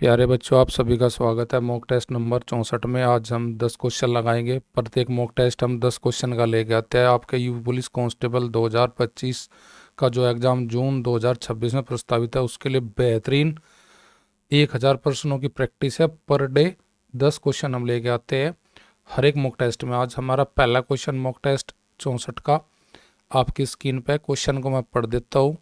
प्यारे बच्चों, आप सभी का स्वागत है मॉक टेस्ट नंबर 64 में। आज हम 10 क्वेश्चन लगाएंगे। प्रत्येक मॉक टेस्ट हम 10 क्वेश्चन का लेके आते हैं। आपके यूपी पुलिस कांस्टेबल 2025 का जो एग्ज़ाम जून 2026 में प्रस्तावित है, उसके लिए बेहतरीन 1000 प्रश्नों की प्रैक्टिस है। पर डे 10 क्वेश्चन हम लेके आते हैं हर एक मॉक टेस्ट में। आज हमारा पहला क्वेश्चन मॉक टेस्ट 64 का आपकी स्क्रीन पे क्वेश्चन को मैं पढ़ देता हूँ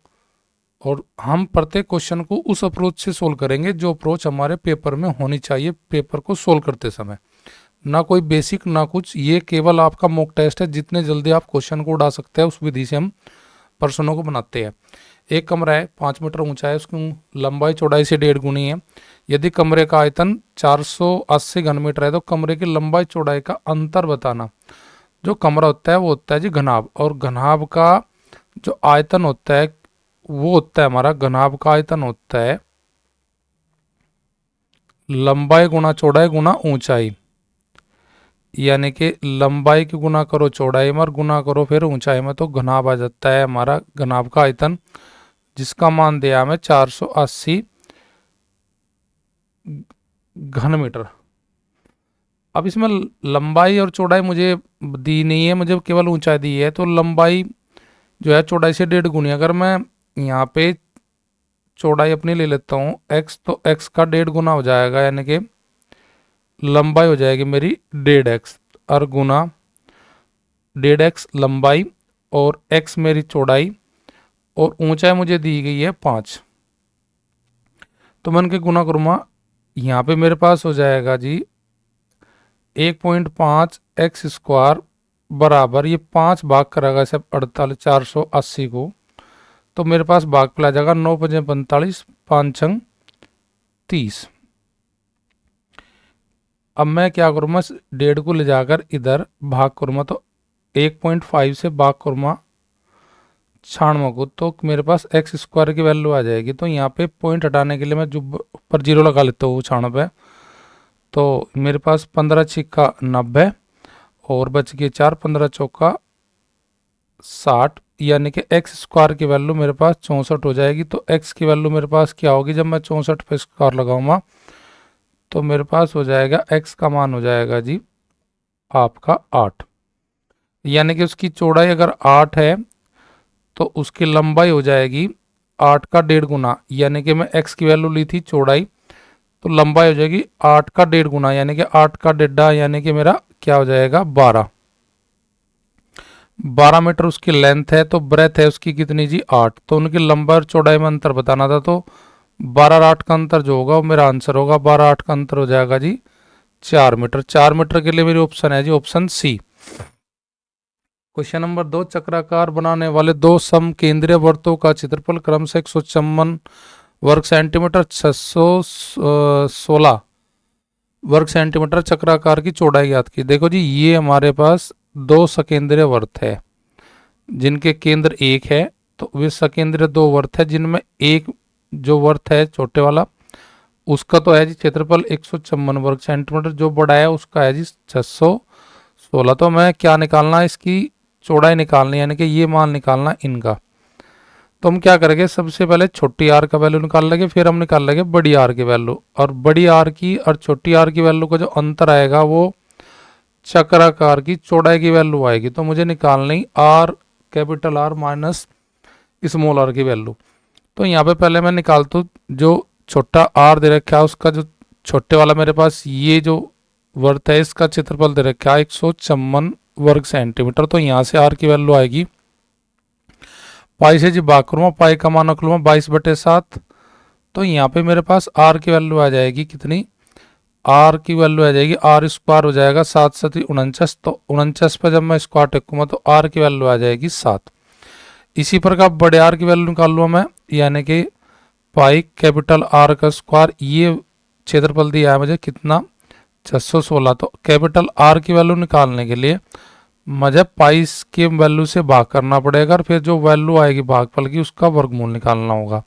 और हम प्रत्येक क्वेश्चन को उस अप्रोच से सोल्व करेंगे जो अप्रोच हमारे पेपर में होनी चाहिए पेपर को सोल्व करते समय। ना कोई बेसिक ना कुछ, ये केवल आपका मॉक टेस्ट है। जितने जल्दी आप क्वेश्चन को उड़ा सकते हैं उस विधि से हम प्रश्नों को बनाते हैं। एक कमरा है, 5 मीटर ऊंचा है, उसकी लंबाई चौड़ाई से 1.5 गुनी है। यदि कमरे का आयतन 480 घन मीटर है तो कमरे की लंबाई चौड़ाई का अंतर बताना। जो कमरा होता है वो होता है जी घनाभ, और घनाभ का जो आयतन होता है वो होता है, हमारा घनाभ का आयतन होता है लंबाई गुना चौड़ाई गुना ऊंचाई। यानी कि लंबाई की गुना करो चौड़ाई में और गुना करो फिर ऊंचाई में, तो घनाभ आ जाता है हमारा घनाभ का आयतन, जिसका मान दिया हमें 480 घन मीटर। अब इसमें लंबाई और चौड़ाई मुझे दी नहीं है, मुझे केवल ऊंचाई दी है। तो लंबाई जो है चौड़ाई से 1.5 गुनी। अगर मैं यहाँ पे चौड़ाई अपनी ले लेता हूँ x, तो x का 1.5 गुना हो जाएगा, यानी कि लंबाई हो जाएगी मेरी 1.5x, और गुना 1.5x लंबाई और x मेरी चौड़ाई, और ऊंचाई मुझे दी गई है 5। तो मैं इनके गुना करूँगा, यहाँ पे मेरे पास हो जाएगा जी 1.5 x स्क्वायर बराबर, ये 5 भाग करेगा सब 480 को, तो मेरे पास भाग पे आ जाएगा 9 5 45, 5 6 30। अब मैं क्या करूँगा, 1.5 को ले जाकर इधर भाग करूँगा, तो 1.5 से भाग करूँगा 96 को, तो मेरे पास एक्स स्क्वायर की वैल्यू आ जाएगी। तो यहाँ पे पॉइंट हटाने के लिए मैं जो ऊपर 0 लगा लेता हूँ 96, तो मेरे पास 15 छिक्का 90 और बच गए 4, 15 चौका 60, यानी कि एक्स स्क्वायर की वैल्यू मेरे पास 64 हो जाएगी। तो एक्स की वैल्यू मेरे पास क्या होगी, जब मैं 64 पे स्क्वायर लगाऊंगा तो मेरे पास हो जाएगा एक्स का मान हो जाएगा जी आपका 8। यानी कि उसकी चौड़ाई अगर 8 है तो उसकी लंबाई हो जाएगी 8 का 1.5 गुना। यानी कि मैं एक्स की वैल्यू ली थी चौड़ाई, तो लंबाई हो जाएगी 8 का 1.5 गुना, यानी कि 8 का 1.5, यानी कि मेरा क्या हो जाएगा 12 मीटर उसकी लेंथ है। तो ब्रेथ है उसकी कितनी जी 8, तो उनकी लंबाई और चौड़ाई में अंतर बताना था। तो 12 और 8 का अंतर जो होगा वो मेरा आंसर होगा। 12 8 का अंतर हो जाएगा जी 4 मीटर। 4 मीटर के लिए मेरी ऑप्शन है जी ऑप्शन सी। क्वेश्चन नंबर 2, चक्राकार बनाने वाले दो समकेंद्रीय वृत्तों का क्षेत्रफल क्रमशः 154 वर्ग सेंटीमीटर, 616 वर्ग सेंटीमीटर। चक्राकार की चौड़ाई ज्ञात की। देखो जी, ये हमारे पास दो सकेंद्रीय वृत्त है जिनके केंद्र 1 है, तो वे सकेंद्रीय 2 वृत्त है जिनमें एक जो वृत्त है छोटे वाला उसका तो है जी क्षेत्रफल 154 वर्ग सेंटीमीटर, जो बड़ा है उसका है जी 616। तो मैं क्या निकालना है, इसकी चौड़ाई निकालनी, यानी कि ये मान निकालना इनका। तो हम क्या करेंगे, सबसे पहले छोटी आर का वैल्यू निकाल लेंगे, फिर हम निकाल लेंगे बड़ी आर की वैल्यू, और बड़ी आर की और छोटी आर की वैल्यू का जो अंतर आएगा वो चक्राकार की चौड़ाई की वैल्यू आएगी। तो मुझे निकालनी R capital R minus small R की वैल्यू। तो यहाँ पे पहले मैं निकालता हूँ जो छोटा आर दे रखा है उसका, जो छोटे वाला मेरे पास ये जो वर्त है इसका क्षेत्रफल दे रखा है 154 वर्ग सेंटीमीटर। तो यहाँ से आर की वैल्यू आएगी, पाई से जी भाग करूँगा, पाई का मान रख लूँगा 22/7। तो यहाँ पे मेरे पास आर की वैल्यू आ जाएगी कितनी, आर की वैल्यू आ जाएगी आर स्क्वायर हो जाएगा 7 7 49। तो 49 पर जब मैं स्क्वायर टेकूंगा तो आर की वैल्यू आ जाएगी 7। इसी प्रकार बड़े आर की वैल्यू निकाल लूँगा मैं, यानी कि पाई कैपिटल आर का स्क्वायर, ये क्षेत्रफल दिया है मुझे कितना 616। तो कैपिटल आर की वैल्यू निकालने के लिए मुझे पाई के वैल्यू से भाग करना पड़ेगा, और फिर जो वैल्यू आएगी भागफल की उसका वर्गमूल निकालना होगा।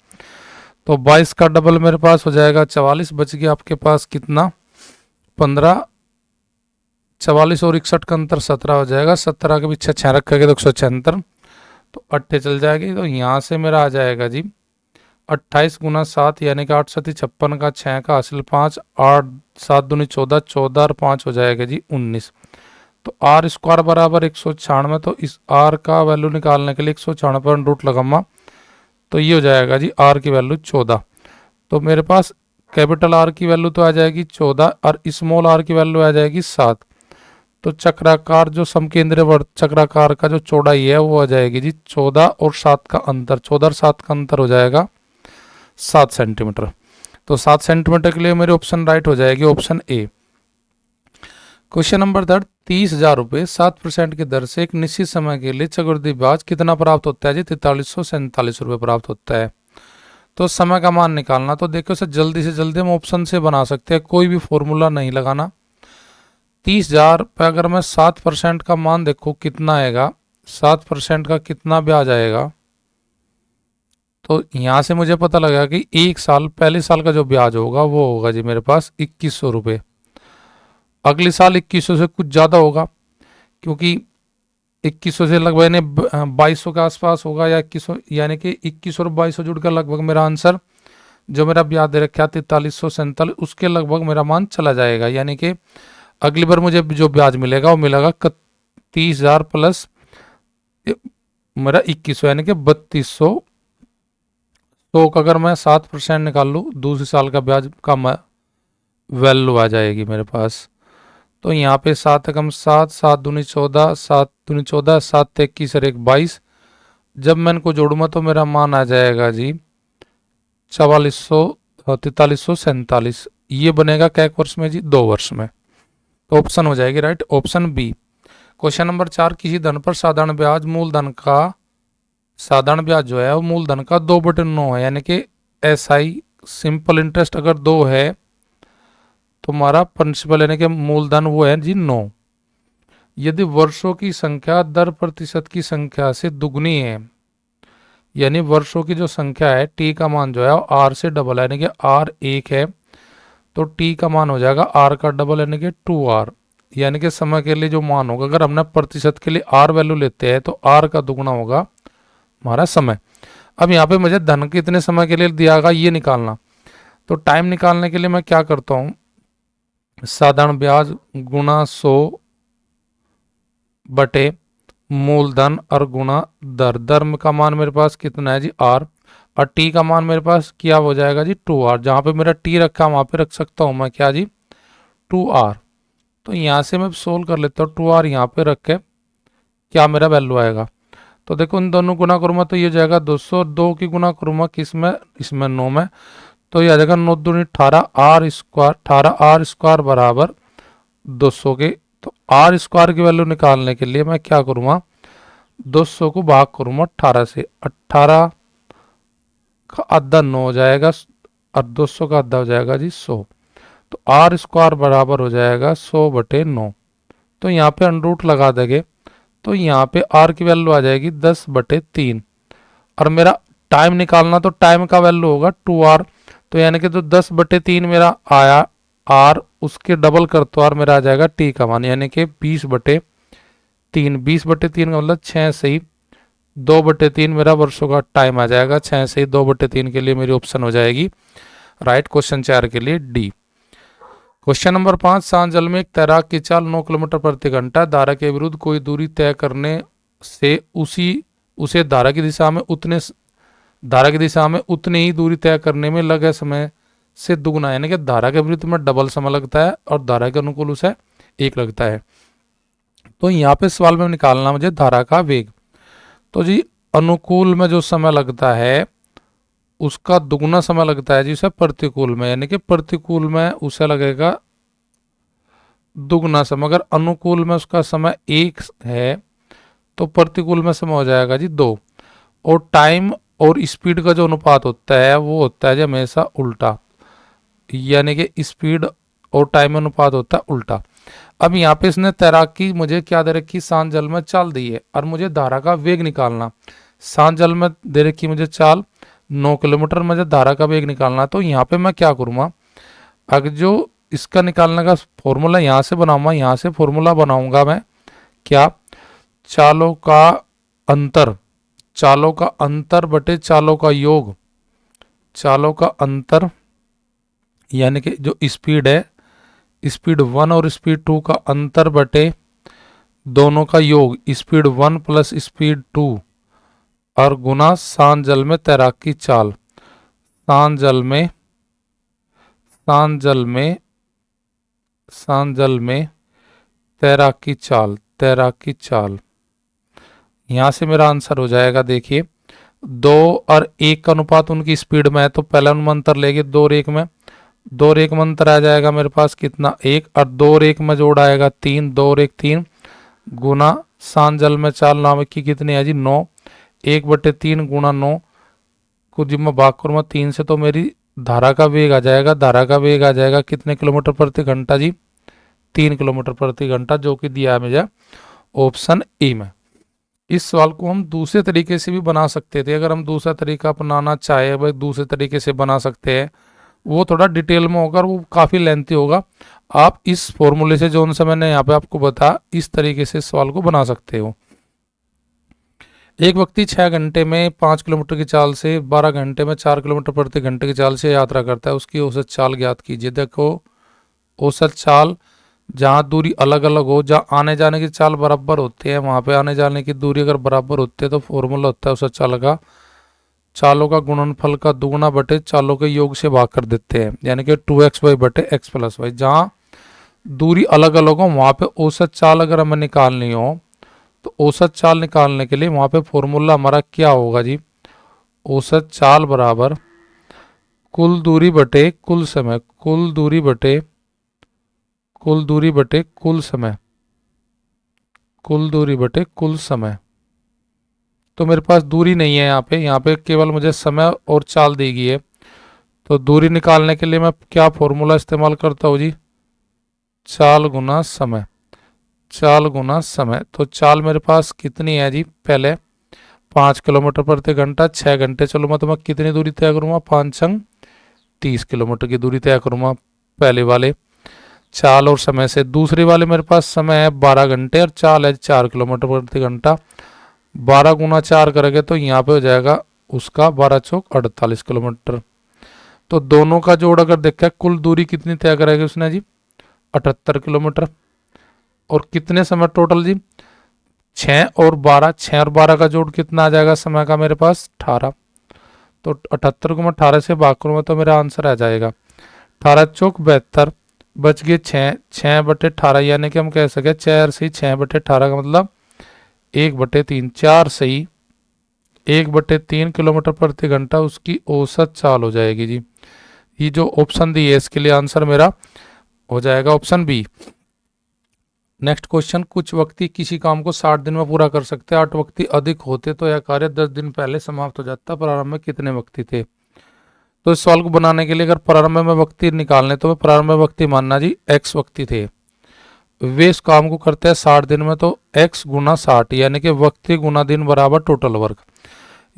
तो 22 का डबल मेरे पास हो जाएगा 44, बच गया आपके पास कितना 15, 44 और 61 का अंतर 17 हो जाएगा। 17 के पीछे 6 रखेगा तो 176, तो 8 चल जाएगी। तो यहाँ से मेरा आ जाएगा जी 28 गुना 7 यानी कि 8 सती 56 का 6 का हासिल 5, 8 7 दूनी 14, 14 और 5 हो जाएगा जी 19। तो आर स्क्वायर बराबर 196। तो इस आर का वैल्यू निकालने के लिए 196 पर रूट लगाऊंगा, तो ये हो जाएगा जी आर की वैल्यू 14। तो मेरे पास कैपिटल आर की वैल्यू तो आ जाएगी 14 और स्मॉल आर की वैल्यू आ जाएगी 7। तो चक्राकार जो समकेंद्रीय वर्त चक्राकार का जो चौड़ाई है वो आ जाएगी जी 14 और 7 का अंतर, 14 और 7 का अंतर हो जाएगा 7 सेंटीमीटर। तो 7 सेंटीमीटर के लिए मेरी ऑप्शन राइट हो जाएगी ऑप्शन ए। क्वेश्चन नंबर 3, 30,000 रुपये 7% की दर से एक निश्चित समय के लिए चक्रवृद्धि ब्याज कितना प्राप्त होता है जी? 4347 रुपये प्राप्त होता है। तो समय का मान निकालना, तो देखो इसे जल्दी से जल्दी हम ऑप्शन से बना सकते हैं, कोई भी फॉर्मूला नहीं लगाना। 30,000 पे अगर मैं 7% का मान देखो कितना आएगा, 7% का कितना ब्याज आएगा, तो यहां से मुझे पता लगा कि एक साल पहले साल का जो ब्याज होगा वो होगा जी मेरे पास 2100 रुपये। अगले साल 2100 से कुछ ज़्यादा होगा, क्योंकि 2100 से लगभग 2200 के आसपास होगा, या 2100 यानी कि 2100 और 2200 जुड़कर लगभग मेरा आंसर जो मेरा ब्याज दे रखा 4347 उसके लगभग मेरा मान चला जाएगा। यानी कि अगली बार मुझे जो ब्याज मिलेगा वो मिलेगा 30,000 प्लस मेरा 2100 यानी कि 3200। तो अगर मैं 7% निकाल लूँ दूसरे साल का ब्याज का वैल्यू आ जाएगी मेरे पास। तो यहाँ पे 7 एकम 7, 7 दूनी 14, 7 दूनी 14, 7 21 और 1 22। जब मैं इनको जोड़ूंगा तो मेरा मान आ जाएगा जी 4347। ये बनेगा क्या वर्ष में जी? 2 वर्ष में। तो ऑप्शन हो जाएगी right option B. Question number 4, किसी धन पर साधारण ब्याज मूलधन का साधारण ब्याज जो है वो मूलधन का 2/9 है, यानी कि SI सिंपल इंटरेस्ट अगर 2 है तो हमारा प्रिंसिपल यानी कि मूलधन वो है जी 9। यदि वर्षों की संख्या दर प्रतिशत की संख्या से दुगनी है, यानी वर्षों की जो संख्या है टी का मान जो है आर से डबल है, यानी कि आर 1 है तो टी का मान हो जाएगा आर का डबल यानी कि 2R। यानी कि समय के लिए जो मान होगा, अगर हमने प्रतिशत के लिए आर वैल्यू लेते हैं तो आर का दुगना होगा हमारा समय। अब यहाँ पे मुझे धन कितने समय के लिए दिया गया ये निकालना, तो टाइम निकालने के लिए मैं क्या करता हूँ, साधारण ब्याज गुणा 100 बटे मूलधन और गुणा दर। दर का मान मेरे पास कितना है जी आर, और टी का मान मेरे पास क्या हो जाएगा जी 2R। जहां पे मेरा टी रखा वहां पे रख सकता हूं मैं क्या जी 2R। तो यहां से मैं सोल्व कर लेता हूँ 2R यहाँ पे रख के क्या मेरा वैल्यू आएगा। तो देखो इन दोनों गुना करूंगा तो ये जाएगा 200, 2 की गुना करूंगा किसमें, इसमें 9 में, तो यह आ जाएगा 9 दूनी 18 आर स्क्वायर, 18 आर स्क्वायर बराबर 200 के। तो आर स्क्वायर की वैल्यू निकालने के लिए मैं क्या करूंगा, 200 को भाग करूंगा 18 से, 18 का आधा 9 हो जाएगा और 200 का आधा हो जाएगा जी 100। तो आर स्क्वायर बराबर हो जाएगा 100/9। तो यहाँ पे अंडरूट लगा देंगे तो यहाँ पे आर की वैल्यू आ जाएगी 10/3। और मेरा टाइम निकालना, तो टाइम का वैल्यू होगा 2R। तो यानी कि जो 10/3 मेरा आया आर उसके डबल कर तो आर मेरा आ जाएगा टी का मान, यानी कि 20/3। 20/3 का मतलब 6 से ही 2/3 मेरा वर्षों का टाइम आ जाएगा। 6 से ही 2/3 के लिए मेरी ऑप्शन हो जाएगी राइट क्वेश्चन 4 के लिए डी। क्वेश्चन नंबर 5, शांत जल में एक तैराक की चाल 9 किलोमीटर प्रति घंटा, धारा के विरुद्ध कोई दूरी तय करने से उसे धारा की दिशा में उतनी ही दूरी तय करने में लगे समय से दुगना, यानी कि धारा के विरुद्ध में डबल समय लगता है और धारा के अनुकूल उसे 1 लगता है। तो यहाँ पे सवाल में निकालना मुझे धारा का वेग। तो जी अनुकूल में जो समय लगता है उसका दुगना समय लगता है जी उसे प्रतिकूल में, यानी कि प्रतिकूल में उसे लगेगा दुगना समय। अगर अनुकूल में उसका समय 1 है तो प्रतिकूल में समय हो जाएगा जी 2। और टाइम और स्पीड का जो अनुपात होता है वो होता है जी हमेशा उल्टा, यानी कि स्पीड और टाइम अनुपात होता है उल्टा। अब यहाँ पे इसने तैराकी मुझे क्या दे रखी, शांत जल में चाल दी है और मुझे धारा का वेग निकालना। शांत जल में दे रखी मुझे चाल 9 किलोमीटर, मुझे धारा का वेग निकालना। तो यहाँ पे मैं क्या करूँगा, अगर जो इसका निकालने का फॉर्मूला यहाँ से बनाऊंगा, यहाँ से फॉर्मूला बनाऊंगा मैं क्या, चालों का अंतर बटे चालों का योग चालों का अंतर यानी कि जो स्पीड है, स्पीड 1 और स्पीड 2 का अंतर बटे दोनों का योग, स्पीड 1 प्लस स्पीड 2, और गुना शांत जल में तैराकी चाल। शांत जल में शांत जल में शांत जल में तैराकी चाल, तैराकी चाल। यहां से मेरा आंसर हो जाएगा, देखिए 2 और 1 का अनुपात उनकी स्पीड में है, तो पहला उनमें अंतर लेंगे 2 और 1 में, 2 और 1 में अंतर आ जाएगा मेरे पास कितना 1, और 2 और 1 में जोड़ आएगा 3, 2 और 1 3, गुना शांत जल में चाल नामक की कितनी है जी 9, 1/3 गुना 9 को जब मैं भाग करूँगा 3 से तो मेरी धारा का वेग आ जाएगा, धारा का वेग आ जाएगा कितने किलोमीटर प्रति घंटा जी 3 किलोमीटर प्रति घंटा, जो कि दिया है मुझे ऑप्शन ए में। इस सवाल को हम दूसरे तरीके से भी बना सकते थे, अगर हम दूसरा तरीका अपनाना चाहे भाई दूसरे तरीके से बना सकते हैं, वो थोड़ा डिटेल में होगा और वो काफ़ी लेंथी होगा। आप इस फॉर्मूले से जो सा मैंने यहाँ पे आपको बताया इस तरीके से सवाल को बना सकते हो। एक व्यक्ति 6 घंटे में 5 किलोमीटर की चाल से 12 घंटे में 4 किलोमीटर प्रति घंटे की चाल से यात्रा करता है, उसकी औसत चाल ज्ञात कीजिए। देखो औसत चाल जहाँ दूरी अलग अलग हो, जहाँ आने जाने की चाल बराबर होती है वहाँ पे आने जाने की दूरी अगर बराबर होती है तो फॉर्मूला होता है औसत चाल का, चालों का गुणनफल का दुगुना बटे चालों के योग से भाग कर देते हैं, यानी कि 2xy बटे x प्लस वाई। जहाँ दूरी अलग अलग हो वहाँ पे औसत चाल अगर हमें निकालनी हो तो औसत चाल निकालने के लिए वहाँ पे फॉर्मूला हमारा क्या होगा जी, औसत चाल बराबर कुल दूरी बटे कुल समय, कुल दूरी बटे कुल दूरी बटे कुल समय, कुल दूरी बटे कुल समय। तो मेरे पास दूरी नहीं है यहाँ पे केवल मुझे समय और चाल दी गई है, तो दूरी निकालने के लिए मैं क्या फॉर्मूला इस्तेमाल करता हूँ जी, चाल गुना समय, चाल गुना समय। तो चाल मेरे पास कितनी है जी, पहले 5 किलोमीटर प्रति घंटा 6 घंटे चलूँगा तो मैं कितनी दूरी तय करूँगा, 5 संग 30 किलोमीटर की दूरी तय करूँगा पहले वाले चाल और समय से। दूसरे वाले मेरे पास समय है 12 घंटे और चाल है 4 किलोमीटर प्रति घंटा, 12 गुना 4 करेंगे तो यहाँ पे हो जाएगा उसका 12 चौक 48 किलोमीटर। तो दोनों का जोड़ अगर देखा कुल दूरी कितनी तय करेगी उसने जी 78 किलोमीटर, और कितने समय टोटल जी 6 और 12, 6 और 12 का जोड़ कितना आ जाएगा समय का मेरे पास 18, तो 78 को मैं 18 से भाग करूँगा तो मेरा आंसर आ जाएगा 18 चौक 72, बच गए 6, 6/18, यानी कि हम कह सके 4 सही 6/18 का मतलब 1/3, 4 सही 1/3 किलोमीटर प्रति घंटा उसकी औसत चाल हो जाएगी जी। ये जो ऑप्शन दी है इसके लिए आंसर मेरा हो जाएगा ऑप्शन बी। नेक्स्ट क्वेश्चन, कुछ व्यक्ति किसी काम को 60 दिन में पूरा कर सकते हैं, 8 व्यक्ति अधिक होते तो यह कार्य 10 दिन पहले समाप्त हो जाता, प्रारंभ में कितने व्यक्ति थे। तो इस सवाल को बनाने के लिए अगर प्रारंभ में व्यक्ति निकालने तो प्रारंभ में व्यक्ति मानना जी x व्यक्ति थे, वे इस काम को करते हैं 60 दिन में, तो x गुना 60 यानी कि व्यक्ति गुना दिन बराबर टोटल वर्क।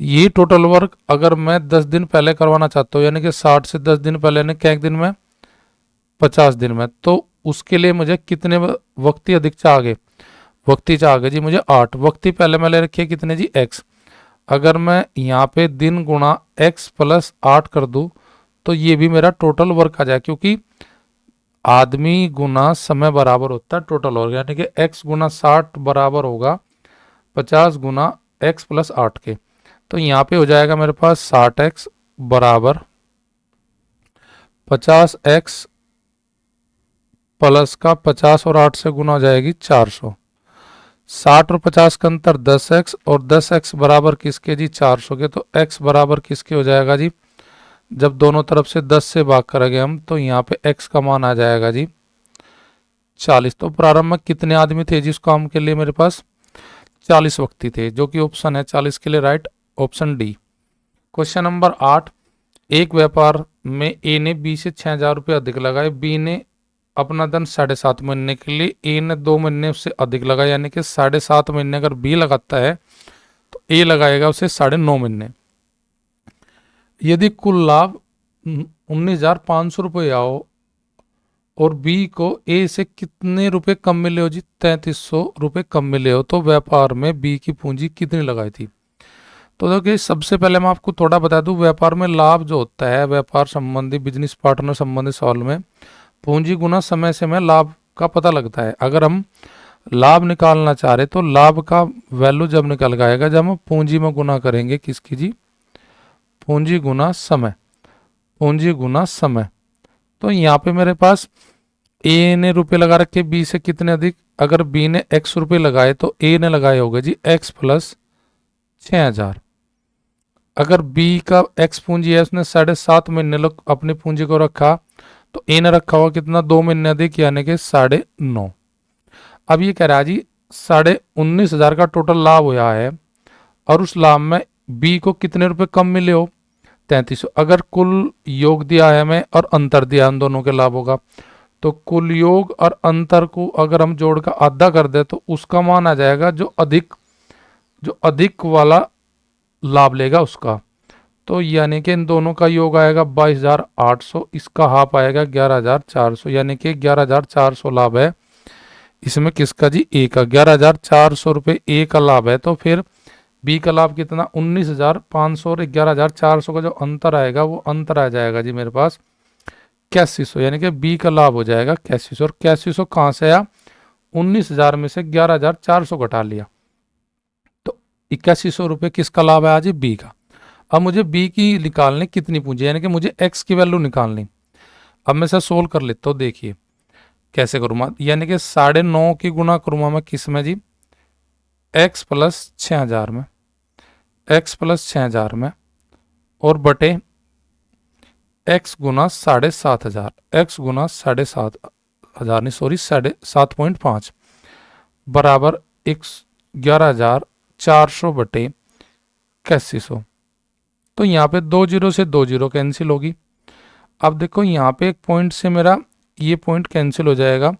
ये टोटल वर्क अगर मैं 10 दिन पहले करवाना चाहता हूँ यानी कि 60 से 10 दिन पहले यानी क्या दिन में 50 दिन में, तो उसके लिए मुझे कितने व्यक्ति अधिक चाहिए, व्यक्ति चाहिए जी मुझे 8 व्यक्ति पहले मैं ले रखिए कितने जी x, अगर मैं यहाँ पे दिन गुना x प्लस 8 कर दूँ तो ये भी मेरा टोटल वर्क आ जाए, क्योंकि आदमी गुना समय बराबर होता है टोटल वर्क, यानी कि x गुना 60 बराबर होगा 50 गुना x प्लस 8 के। तो यहाँ पे हो जाएगा मेरे पास 60x बराबर 50x प्लस का 50 और 8 से गुना हो जाएगी 400, 60 और 50 का अंतर 10x और 10x बराबर किसके जी 400 के, तो x बराबर किसके हो जाएगा जी, जब दोनों तरफ से 10 से भाग करेंगे हम तो यहाँ पे x का मान आ जाएगा जी 40। तो प्रारंभ में कितने आदमी थे जिस काम के लिए, मेरे पास 40 व्यक्ति थे, जो कि ऑप्शन है 40 के लिए right option D. Question number 8, एक व्यापार में ए ने बी से 6,000 रुपये अधिक लगाए, बी ने अपना धन 7.5 महीने के लिए, ए ने 2 महीने उससे अधिक लगाया, यानी कि 7.5 महीने अगर बी लगाता है तो ए लगाएगा उसे 9.5 महीने। यदि कुल लाभ 19,500 रुपये आओ और बी को ए से कितने रुपए कम मिले हो जी 3,300 रुपये कम मिले हो, तो व्यापार में बी की पूंजी कितनी लगाई थी। तो देखिए सबसे पहले मैं आपको थोड़ा बता दूं, व्यापार में लाभ जो होता है, व्यापार संबंधी बिजनेस पार्टनर संबंधी सवाल में पूंजी गुना समय से में लाभ का पता लगता है। अगर हम लाभ निकालना चाह रहे तो लाभ का वैल्यू जब निकल आएगा जब हम पूंजी में गुना करेंगे, किसकी जी, पूंजी गुना समय, पूंजी गुना समय। तो यहाँ पे मेरे पास ए ने रुपए लगा रखे बी से कितने अधिक, अगर बी ने एक्स रुपए लगाए तो ए ने लगाए होंगे जी एक्स प्लस 6,000। अगर बी का एक्स पूंजी है, उसने 7.5 महीने लोग अपनी पूंजी को रखा, तो ए ने रखा हुआ कितना, 2 महीने अधिक यानी कि 9.5। अब ये कह रहा है जी 19,500 का टोटल लाभ हुआ है और उस लाभ में बी को कितने रुपए कम मिले हो, 3300। अगर कुल योग दिया है हमें और अंतर दिया उन दोनों के लाभों का, तो कुल योग और अंतर को अगर हम जोड़ कर आधा कर दे तो उसका मान आ जाएगा जो अधिक वाला लाभ लेगा उसका। तो यानी कि इन दोनों का योग आएगा 22,800, इसका हाफ आएगा 11,400, यानी कि 11,400 लाभ है इसमें किसका जी, ए का। 11,400 रुपये ए का लाभ है, तो फिर बी का लाभ कितना, 19,500 और 11,400 का जो अंतर आएगा वो अंतर आ जाएगा जी मेरे पास 8100, यानी कि बी का लाभ हो जाएगा 8100। और 8100 कहाँ से आया, 19,000 में से 11,400 घटा लिया, तो 8100 रुपये किसका लाभ है आज, बी का। अब मुझे बी की निकालनी कितनी पूंजी, यानी कि मुझे एक्स की वैल्यू निकालनी। अब मैं इसे सोल्व कर लेता हूँ, देखिए कैसे करूँगा, यानी कि 9.5 की गुना करूँगा मैं किस में जी, एक्स प्लस 6,000 में, एक्स प्लस 6,000 में, और बटे एक्स गुना 7,500, एक्स गुना 7,500 नहीं सॉरी 7.5 बराबर 11,400 बटे 8100। तो यहाँ पे 2 जीरो से 2 जीरो कैंसिल होगी। अब देखो यहाँ पे एक पॉइंट से मेरा ये पॉइंट कैंसिल हो जाएगा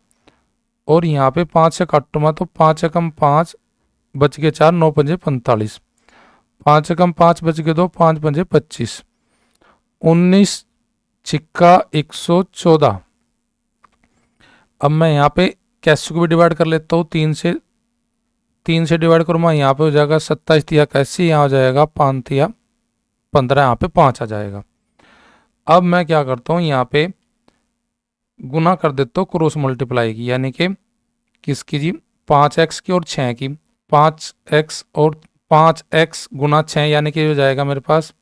और यहाँ पे 5 से काटूंगा तो 5 एकम 5 बच गए 4, 9 पंजे 45, 5 एकम 5 बच गए 2, 5 पंजे 25, 19 छिक्का 114। अब मैं यहाँ पे कैसे को भी डिवाइड कर लेता हूँ, 3 से डिवाइड करूँगा, यहाँ पे हो जाएगा 27 तिया कैसे, यहाँ हो जाएगा 5 तिया 15, यहाँ पे 5 आ जाएगा। अब मैं क्या करता हूँ, यहाँ पे गुना कर देता हूँ क्रॉस मल्टीप्लाई की, यानी कि किसकी जी, 5x की और 6 की, 5x और 5x गुना 6 यानी कि हो जाएगा मेरे पास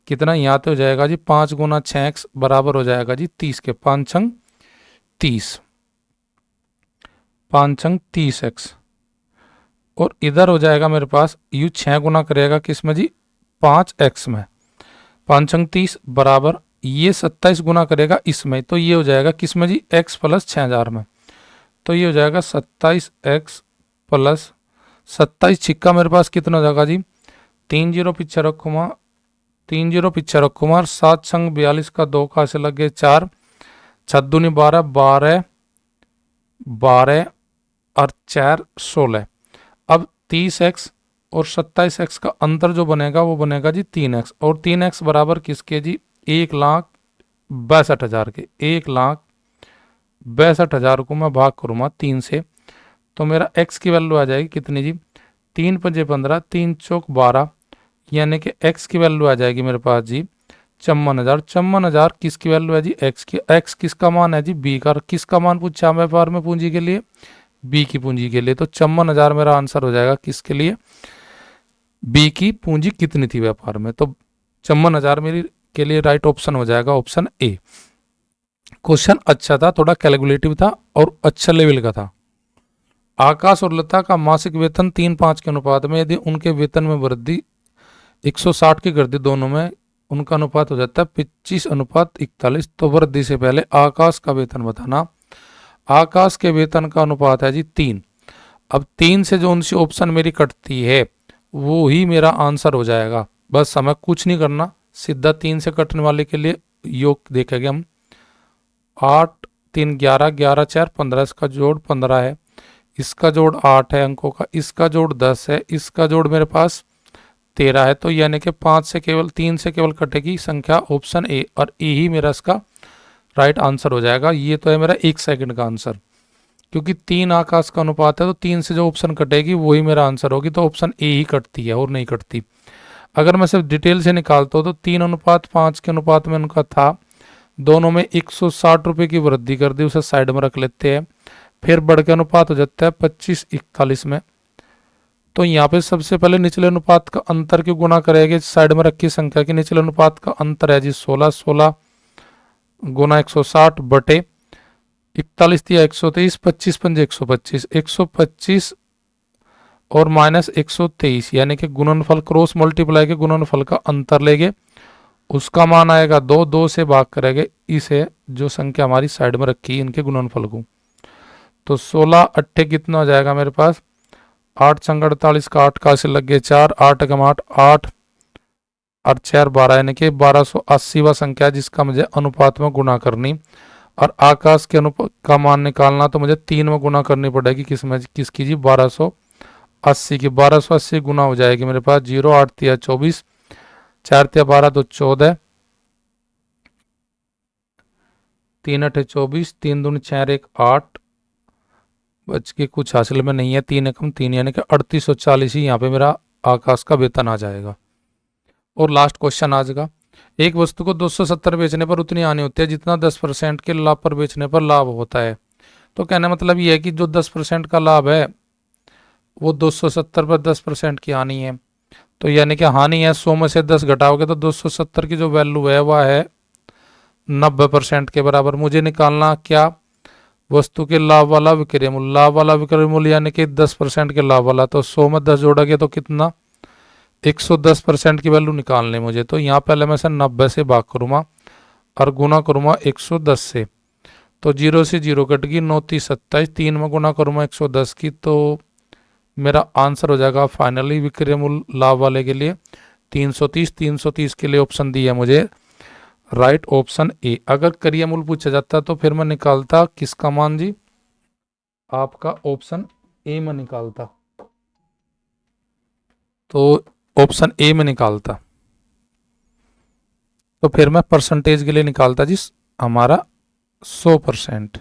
कितना, यहाँ पे हो जाएगा जी 5 गुना 6x बराबर हो जाएगा जी 30 के, 5 छंग 30, 5 छंग 30x। और इधर हो जाएगा मेरे पास यू 6 गुना करेगा किस में जी, 5x में, 5 छंग 30 बराबर ये 27 गुना करेगा इसमें, तो ये हो जाएगा किस में जी, x प्लस 6,000 में। तो ये हो जाएगा 27x प्लस 27 छिक्का मेरे पास कितना हो जाएगा जी, 3 जीरो पीछे रखूँगा, 3 जीरो पीछे रखूँगा, 7 छंग 42 का 2 का से लग गए 4, 6 दूनी 12, 12 12 और 4 16। अब 30x और 27x का अंतर जो बनेगा वो बनेगा जी 3x, और 3x बराबर किसके जी, 1,62,000 के। 1,62,000 को मैं भाग करूँगा 3 से, तो मेरा x की वैल्यू आ जाएगी कितनी जी, 3 पंजे 15, 3 चौक 12, यानी कि x की वैल्यू आ जाएगी मेरे पास जी 54,000। 54,000 किसकी वैल्यू है जी, x की। x किसका मान है जी, b का। किसका मान पूछा व्यापार में पूंजी के लिए, b की पूंजी के लिए। तो 54,000 मेरा आंसर हो जाएगा किसके लिए, b की पूंजी कितनी थी व्यापार में। तो 54,000 मेरी के लिए राइट ऑप्शन हो जाएगा ऑप्शन ए। क्वेश्चन अच्छा था, थोड़ा कैलकुलेटिव था और अच्छा लेवल का था। आकाश और लता का मासिक वेतन 3:5 के अनुपात में, यदि उनके वेतन में वृद्धि 160 की कर दी दोनों में, उनका अनुपात हो जाता है 25:41। तो वृद्धि से पहले आकाश का वेतन बताना। आकाश के वेतन का अनुपात है जी 3। अब 3 से जो उनसे ऑप्शन मेरी कटती है वो ही मेरा आंसर हो जाएगा। बस हमें कुछ नहीं करना, सीधा 3 से कटने वाले के लिए योग देखेंगे हम। 8 3 11, 11 4 15, इसका जोड़ 15 है, इसका जोड़ 8 है अंकों का, इसका जोड़ 10 है, इसका जोड़ मेरे पास 13 है। तो यानी कि 5 से केवल 3 से केवल कटेगी संख्या ऑप्शन ए, और ए ही मेरा इसका राइट आंसर हो जाएगा। ये तो है मेरा 1 सेकंड का आंसर, क्योंकि 3 आकाश का अनुपात है, तो 3 से जो ऑप्शन कटेगी वही मेरा आंसर होगी। तो ऑप्शन ए ही कटती है और नहीं कटती। अगर मैं सिर्फ डिटेल से निकालता हूँ तो 3:5 के अनुपात में उनका था, दोनों में 160 रुपये की वृद्धि कर दी, उसे साइड में रख लेते हैं। फिर बढ़ के अनुपात हो जाता है 25:41 में। तो यहाँ पे सबसे पहले निचले अनुपात का अंतर की गुणा करेंगे साइड में रखी संख्या की। निचले अनुपात का अंतर है जी 16 गुना 160 बटे 41 या 123, 25 पंजे 125, 125 और माइनस 123, यानी कि गुणनफल क्रॉस मल्टीप्लाई के गुणनफल का अंतर लेंगे, उसका मान आएगा 2, 2 से भाग करेंगे इसे जो संख्या हमारी साइड में रखी इनके गुणनफल को। तो 16 अट्ठे कितना हो जाएगा मेरे पास 8 संग 48 का 8 का से लग गए 4, 8 एकम 8, 8 और 4 12, यानी कि 1280वां संख्या जिसका मुझे अनुपात में गुणा करनी। और आकाश के अनुपात का मान निकालना तो मुझे 3 में गुणा करनी पड़ेगी, किसकी जी 1280 की। 1280 गुना हो जाएगी मेरे पास 0, 8 तिया 24, 4 तिया 12 तो 14, 3 अठे 24, 3 दूनी 4 1 8, बच के कुछ हासिल में नहीं है, 3 एकम 3, यानी कि 3840 ही यहाँ पे मेरा आकाश का वेतन आ जाएगा। और लास्ट क्वेश्चन आज का, एक वस्तु को 270 बेचने पर उतनी हानि होती है जितना 10% के लाभ पर बेचने पर लाभ होता है। तो कहने मतलब ये है कि जो 10% का लाभ है वो 270 पर 10% की हानि है। तो यानी कि हानि है 100 में से 10 घटाओगे तो 270 की जो वैल्यू है वह है 90% के बराबर। मुझे निकालना क्या, वस्तु के लाभ वाला विक्रय मूल्य। लाभ वाला विक्रय मूल्य यानी कि 10% के लाभ वाला, तो 100 में 10 जोड़ोगे तो कितना 110% की वैल्यू निकालनी मुझे। तो यहाँ पहले मैं से 90 से भाग करूँगा और गुना करूँगा 110 से, तो 0 से 0 कट गई 9 30 27, 3 में गुना करूँगा 110 की, तो मेरा आंसर हो जाएगा फाइनली विक्रय मूल्य लाभ वाले के लिए 330। 330 के लिए ऑप्शन दी है मुझे राइट ऑप्शन ए। अगर क्रिया मूल्य पूछा जाता तो फिर मैं निकालता किसका मान जी, आपका ऑप्शन ए में निकालता, तो ऑप्शन ए में निकालता, तो फिर मैं परसेंटेज के लिए निकालता जी हमारा 100%।